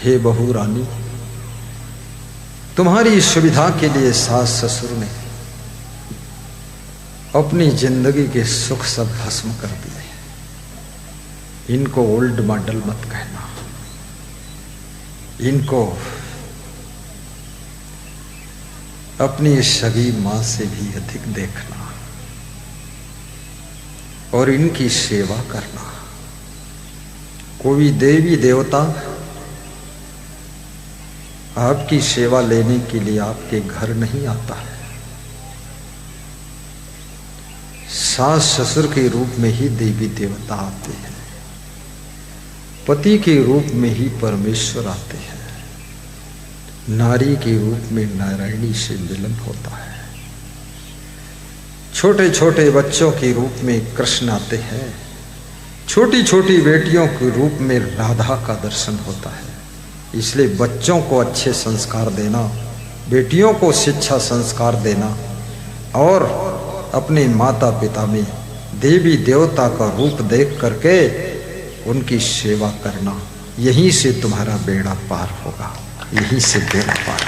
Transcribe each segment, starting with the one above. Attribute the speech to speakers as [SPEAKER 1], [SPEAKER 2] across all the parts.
[SPEAKER 1] हे बहू रानी, तुम्हारी सुविधा के लिए सास ससुर ने अपनी जिंदगी के सुख सब भस्म कर दिए। इनको ओल्ड मॉडल मत कहना, इनको अपनी सगी मां से भी अधिक देखना और इनकी सेवा करना। कोई देवी देवता आपकी सेवा लेने के लिए आपके घर नहीं आता है। सास ससुर के रूप में ही देवी देवता आते हैं, पति के रूप में ही परमेश्वर आते हैं, नारी के रूप में नारायणी से मिलन होता है। छोटे छोटे बच्चों के रूप में कृष्ण आते हैं, छोटी छोटी बेटियों के रूप में राधा का दर्शन होता है। इसलिए बच्चों को अच्छे संस्कार देना, बेटियों को शिक्षा संस्कार देना और अपने माता पिता में देवी देवता का रूप देख करके उनकी सेवा करना, यहीं से तुम्हारा बेड़ा पार होगा, यहीं से बेड़ा पार।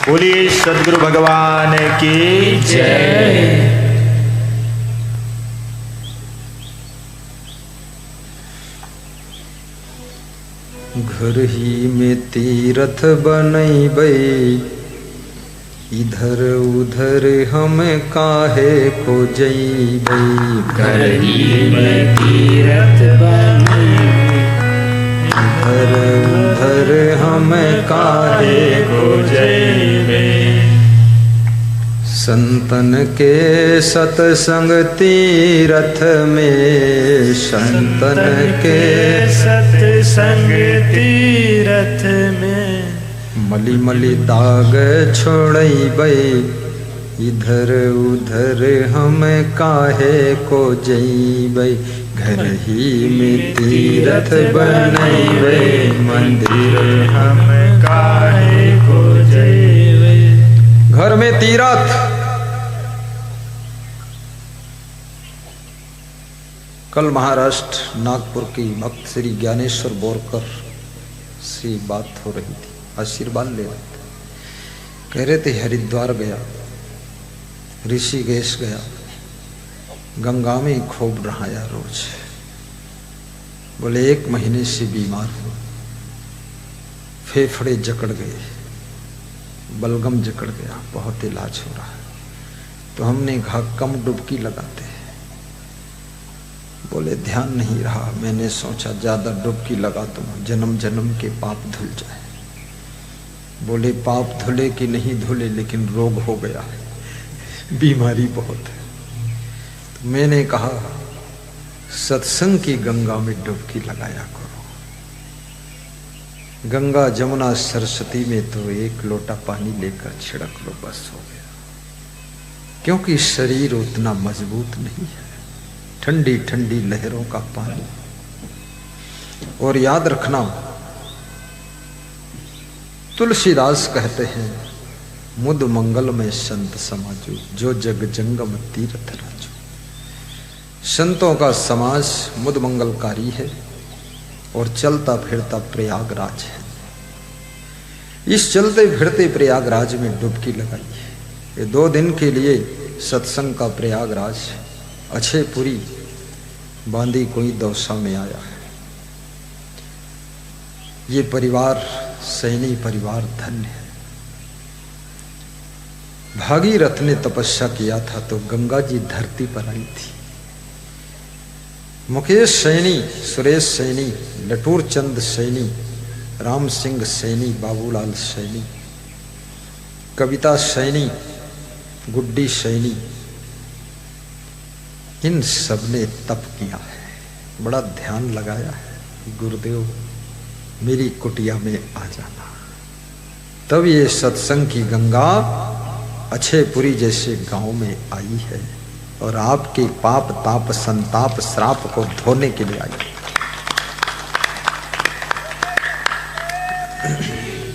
[SPEAKER 2] बोलिए सद्गुरु भगवान की जय।
[SPEAKER 1] घर ही में तीरथ बनैबै, इधर उधर हम काहे खोजैबै।
[SPEAKER 3] घर ही में तीरथ बनैबै,
[SPEAKER 1] इधर उधर हम काहे खोजैबै। संतन के सतसंग तीरथ में, संतन के
[SPEAKER 3] सत्संग तीरथ में
[SPEAKER 1] मली मली दाग छोड़ैबै। इधर उधर हम काहे को जैबै। घर ही में तीरथ बनैबै, मंदिर
[SPEAKER 3] हम काहे को जैबै।
[SPEAKER 1] घर में तीरथ। कल महाराष्ट्र नागपुर की भक्त श्री ज्ञानेश्वर बोरकर से बात हो रही थी, आशीर्वाद ले रहे थे। कह रहे थे हरिद्वार गया, ऋषिकेश गया, गंगा में खूब नहाया रोज। बोले 1 महीने से बीमार हूँ, फेफड़े जकड़ गए, बलगम जकड़ गया, बहुत इलाज हो रहा है। तो हमने कहा कम डुबकी लगाते हैं। बोले ध्यान नहीं रहा, मैंने सोचा ज्यादा डुबकी लगा तो जन्म जन्म के पाप धुल जाए। बोले पाप धुले कि नहीं धुले, लेकिन रोग हो गया है, बीमारी बहुत है। तो मैंने कहा सत्संग की गंगा में डुबकी लगाया करो। गंगा जमुना सरस्वती में तो 1 लोटा पानी लेकर छिड़क लो, बस हो गया। क्योंकि शरीर उतना मजबूत नहीं है, ठंडी ठंडी लहरों का पानी। और याद रखना, तुलसीदास कहते हैं मुद मंगल में संत समाजो, जो जग जंगम तीर्थ राजो। संतों का समाज मुद मंगलकारी है और चलता फिरता प्रयागराज है। इस चलते फिरते प्रयागराज में डुबकी लगाई है। ये 2 दिन के लिए सत्संग का प्रयागराज अक्षयपुरी बांदी कोई दौसा में आया है। ये परिवार सैनी परिवार धन्य है। भागीरथ ने तपस्या किया था तो गंगा जी धरती पर आई थी। मुकेश सैनी, सुरेश सैनी, लटूर चंद सैनी, राम सिंह सैनी, बाबूलाल सैनी, कविता सैनी, गुड्डी सैनी, इन सब ने तप किया है, बड़ा ध्यान लगाया है। गुरुदेव मेरी कुटिया में आ जाना। तब ये सत्संग की गंगा अक्षयपुरी जैसे गांव में आई है और आपके पाप ताप संताप श्राप को धोने के लिए आई।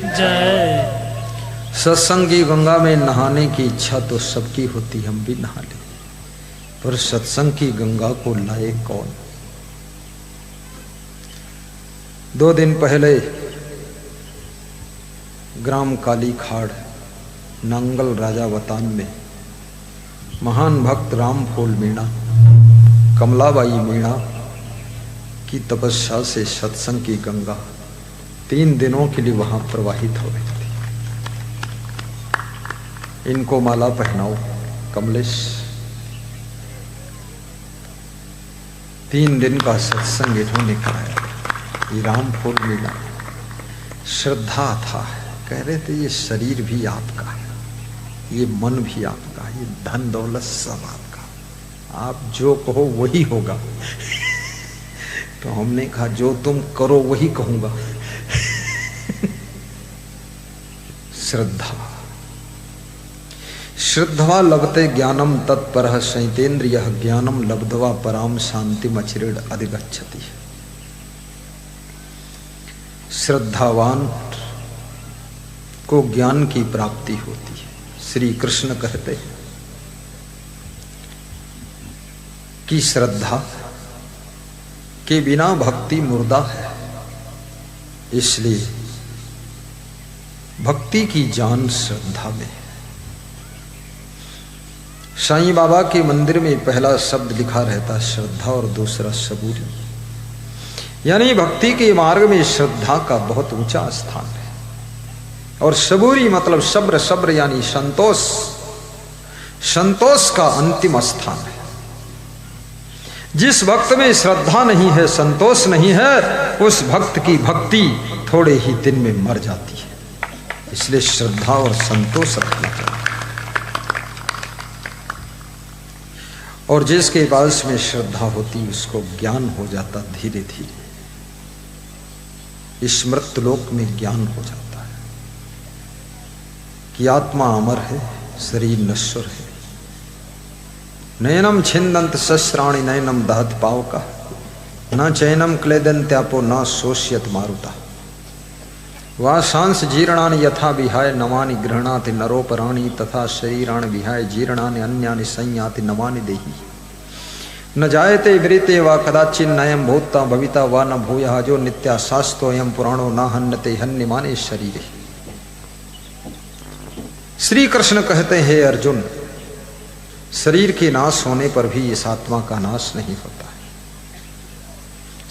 [SPEAKER 3] जय।
[SPEAKER 1] सत्संग की गंगा में नहाने की इच्छा तो सबकी होती, हम भी नहा लें, पर सत्संग की गंगा को लाए कौन। 2 दिन पहले ग्राम काली खाड़ नांगल राजावतान में महान भक्त राम फूल मीणा कमलाबाई मीणा की तपस्या से सत्संग की गंगा 3 दिनों के लिए वहां प्रवाहित हो रही थी। इनको माला पहनाओ कमलेश। 3 दिन का सत्संग इन्होंने कराया। ये राम फूल मीणा श्रद्धा था, कह रहे थे ये शरीर भी आपका है, ये मन भी आपका, ये धन दौलत सब आपका, आप जो कहो वही होगा। तो हमने कहा जो तुम करो वही कहूंगा। श्रद्धा। श्रद्धा लभते ज्ञानम तत्परः संयतेन्द्रियः ज्ञानम लब्ध्वा पराम शांतिम अचिरेण अधिगच्छति। श्रद्धावान को ज्ञान की प्राप्ति होती है। श्री कृष्ण कहते हैं कि श्रद्धा के बिना भक्ति मुर्दा है, इसलिए भक्ति की जान श्रद्धा में है। साईं बाबा के मंदिर में पहला शब्द लिखा रहता श्रद्धा और दूसरा सबूरी, यानी भक्ति के मार्ग में श्रद्धा का बहुत ऊंचा स्थान है। और सबूरी मतलब सब्र, सब्र यानी संतोष, संतोष का अंतिम स्थान है। जिस भक्त में श्रद्धा नहीं है, संतोष नहीं है, उस भक्त की भक्ति थोड़े ही दिन में मर जाती है। इसलिए श्रद्धा और संतोष रखना चाहिए। और जिसके पास में श्रद्धा होती उसको ज्ञान हो जाता, धीरे धीरे इस मृत्यु लोक में ज्ञान हो जाता है कि आत्मा अमर है, शरीर नश्वर है। नयनम छिंदंत शस्त्राणि नयनम दहत पावका न चैनम क्लेदन्त्यापो न शोष्यत मारुता वासांस जीर्णानि यथा विहाय नवानि गृह्णाति नरोपराणि तथा शरीराणि विहाय जीर्णानि अन्यानि संयाति नवानि देहि न जायते विरिते वा कदाचिन नयम भूता भविता वा न भूयः जो नित्या शास्त्रोऽयं पुराणो न हन्यते हन्यमाने शरीरे। श्री कृष्ण कहते हैं अर्जुन, शरीर के नाश होने पर भी इस आत्मा का नाश नहीं होता है।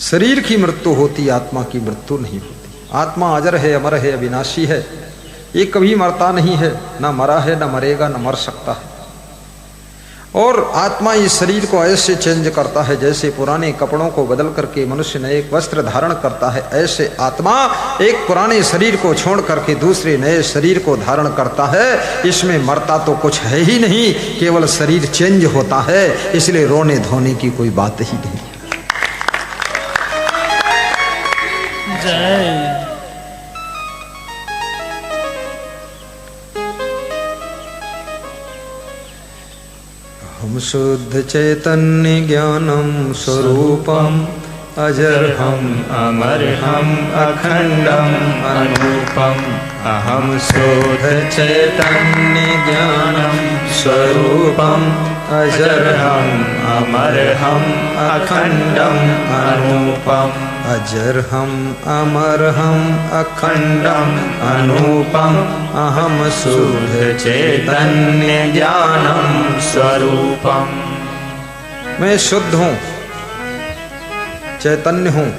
[SPEAKER 1] शरीर की मृत्यु होती, आत्मा की मृत्यु नहीं होती। आत्मा अजर है, अमर है, अविनाशी है, ये कभी मरता नहीं है, ना मरा है, ना मरेगा, ना मर सकता है। और आत्मा इस शरीर को ऐसे चेंज करता है जैसे पुराने कपड़ों को बदल करके मनुष्य नए वस्त्र धारण करता है, ऐसे आत्मा एक पुराने शरीर को छोड़ करके दूसरे नए शरीर को धारण करता है। इसमें मरता तो कुछ है ही नहीं, केवल शरीर चेंज होता है, इसलिए रोने धोने की कोई बात ही नहीं।
[SPEAKER 3] जय।
[SPEAKER 1] हम शुद्ध चैतन्य ज्ञानम स्वरूपम अजर
[SPEAKER 2] हम अमर हम अखंडम अनुपम अहम शुद्ध चैतन्य ज्ञानम स्वरूपम अजर हम अमर हम अखंडम अनुपम
[SPEAKER 1] अजर हम अमर हम अखंडम
[SPEAKER 2] अनुपम अहम शुद्ध चैतन्य ज्ञानम स्वरूपम।
[SPEAKER 1] मैं शुद्ध हूं, चैतन्य हूं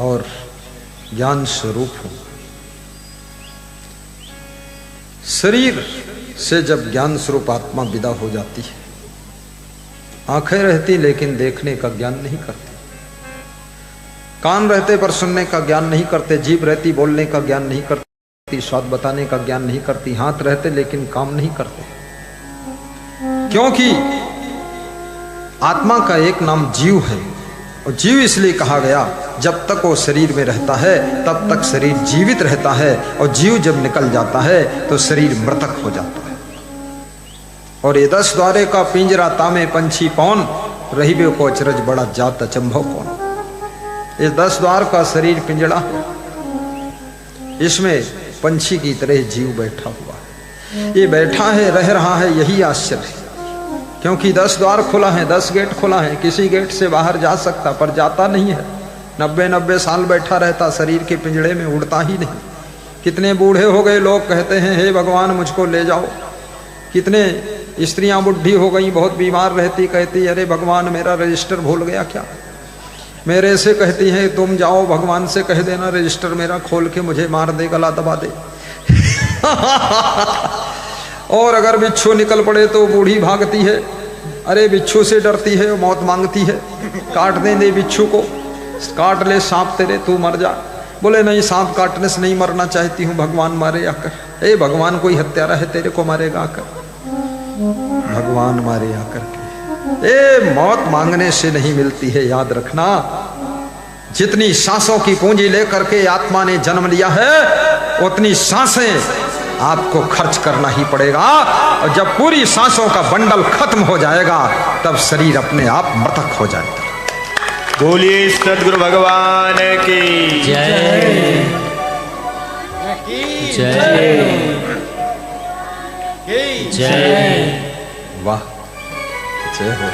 [SPEAKER 1] और ज्ञान स्वरूप हूं। शरीर से जब ज्ञान स्वरूप आत्मा विदा हो जाती है, आंखें रहती लेकिन देखने का ज्ञान नहीं करती, कान रहते पर सुनने का ज्ञान नहीं करते, जीभ रहती बोलने का ज्ञान नहीं करती, स्वाद बताने का ज्ञान नहीं करती, हाथ रहते लेकिन काम नहीं करते। क्योंकि आत्मा का एक नाम जीव है, और जीव इसलिए कहा गया जब तक वो शरीर में रहता है तब तक शरीर जीवित रहता है, और जीव जब निकल जाता है तो शरीर मृतक हो जाता है। और ये 10 द्वारे का पिंजरा तामे पंछी पौन रहीबे को अचरज बड़ा जात अचंभव कौन। इस 10 द्वार का शरीर पिंजड़ा है, इसमें पंछी की तरह जीव बैठा हुआ है। ये बैठा है, रह रहा है, यही आश्चर्य है। क्योंकि 10 द्वार खुला है, 10 गेट खुला है, किसी गेट से बाहर जा सकता पर जाता नहीं है। 90 साल बैठा रहता शरीर के पिंजड़े में, उड़ता ही नहीं। कितने बूढ़े हो गए लोग कहते हैं हे भगवान मुझको ले जाओ। कितने स्त्रियां बुढ़ी हो गई, बहुत बीमार रहती, कहती अरे भगवान मेरा रजिस्टर भूल गया क्या। मेरे से कहती हैं तुम जाओ भगवान से कह देना रजिस्टर मेरा खोल के मुझे मार दे, गला दबा दे। और अगर बिच्छू निकल पड़े तो बूढ़ी भागती है, अरे बिच्छू से डरती है, मौत मांगती है, काट दे बिच्छू को, काट ले सांप तेरे, तू मर जा। बोले नहीं, सांप काटने से नहीं मरना चाहती हूँ, भगवान मारे आकर। ए भगवान कोई हत्यारा है, तेरे को मारेगा आकर, भगवान मारे आकर के। ए मौत मांगने से नहीं मिलती है, याद रखना। जितनी सांसों की पूंजी लेकर के आत्मा ने जन्म लिया है उतनी सांसें आपको खर्च करना ही पड़ेगा। और जब पूरी सांसों का बंडल खत्म हो जाएगा तब शरीर अपने आप मृतक हो जाएगा।
[SPEAKER 2] बोलिए सद्गुरु भगवान की
[SPEAKER 3] जय जय जय।
[SPEAKER 1] वाह, जय हो।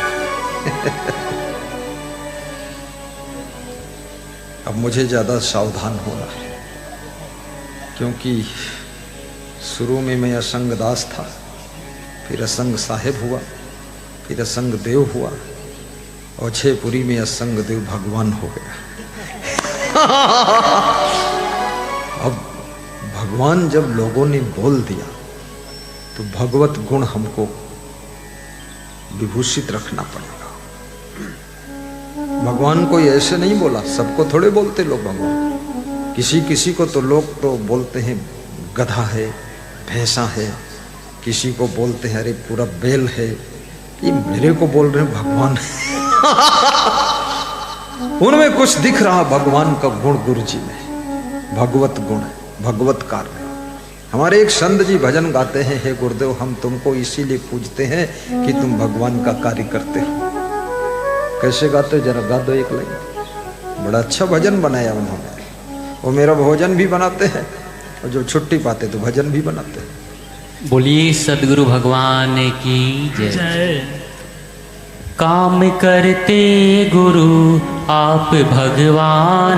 [SPEAKER 1] अब मुझे ज्यादा सावधान होना है, क्योंकि शुरू में मैं असंग दास था, फिर असंग साहेब हुआ, फिर असंग देव हुआ, और छेपुरी में असंग देव भगवान हो गया। अब भगवान जब लोगों ने बोल दिया तो भगवत गुण हमको विभूषित रखना पड़ेगा। भगवान कोई ऐसे नहीं बोला, सबको थोड़े बोलते लोग भगवान। किसी किसी को तो लोग तो बोलते हैं गधा है, भैंसा है, किसी को बोलते हैं अरे पूरा बैल है। ये मेरे को बोल रहे हैं भगवान। उनमें कुछ दिख रहा भगवान का गुण गुरु जी में, भगवत गुण, भगवत कार्य। हमारे एक संत जी भजन गाते हैं, हे गुरुदेव हम तुमको इसीलिए पूजते हैं कि तुम भगवान का कार्य करते हो। कैसे गाते जरा गा दो एक लाइन। बड़ा अच्छा भजन बनाया उन्होंने। वो मेरा भोजन भी बनाते हैं और जो छुट्टी पाते तो भजन भी बनाते हैं।
[SPEAKER 3] बोलिए सद्गुरु भगवान की जय। काम करते गुरु आप भगवान।